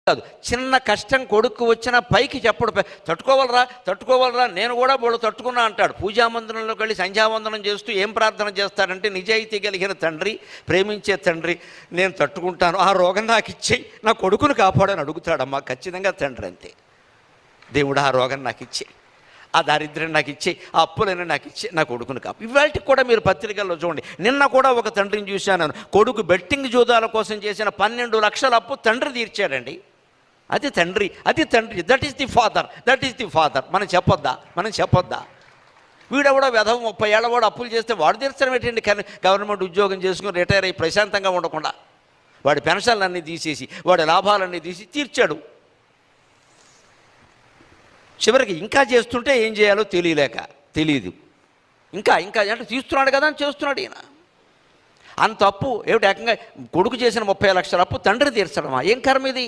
కాదు, చిన్న కష్టం కొడుకు వచ్చినా పైకి చెప్పడు. తట్టుకోవాలరా నేను కూడా వాళ్ళు తట్టుకున్నా అంటాడు. పూజామందిరంలోకి వెళ్ళి సంధ్యావందనం చేస్తూ ఏం ప్రార్థన చేస్తాడంటే, నిజాయితీ కలిగిన తండ్రి, ప్రేమించే తండ్రి, నేను తట్టుకుంటాను, ఆ రోగం నాకు ఇచ్చేయి, నా కొడుకును కాపాడని అడుగుతాడమ్మా. ఖచ్చితంగా తండ్రి అంతే. దేవుడు ఆ రోగం నాకు ఇచ్చేయి, ఆ దారిద్ర్యం నాకు ఇచ్చేయి, ఆ అప్పులైనా నాకు ఇచ్చే, నా కొడుకును కాపు. ఇవాళకి కూడా మీరు పత్రికల్లో చూడండి. నిన్న కూడా ఒక తండ్రిని చూశాను. కొడుకు బెట్టింగ్ జూదాల కోసం చేసిన 12 లక్షల అప్పు తండ్రి తీర్చాడండి. అది తండ్రి. That is the father. మనం చెప్పొద్దా? వీడెవడో వెధవ 30 ఏళ్ళ వాడు అప్పులు చేస్తే వాడు తీర్చడం ఏంటండి? గవర్నమెంట్ ఉద్యోగం చేసుకుని రిటైర్ అయ్యి ప్రశాంతంగా ఉండకుండా వాడి పెన్షన్లన్నీ తీసేసి వాడి లాభాలన్నీ తీసి తీర్చాడు. చివరికి ఇంకా చేస్తుంటే ఏం చేయాలో తెలియదు. ఇంకా అంటే తీస్తున్నాడు కదా అని చేస్తున్నాడు ఈయన. అంత అప్పు ఏమిటి? ఏకంగా కొడుకు చేసిన 30 లక్షల అప్పు తండ్రి తీర్చడమా? ఏం కర్మ ఇది?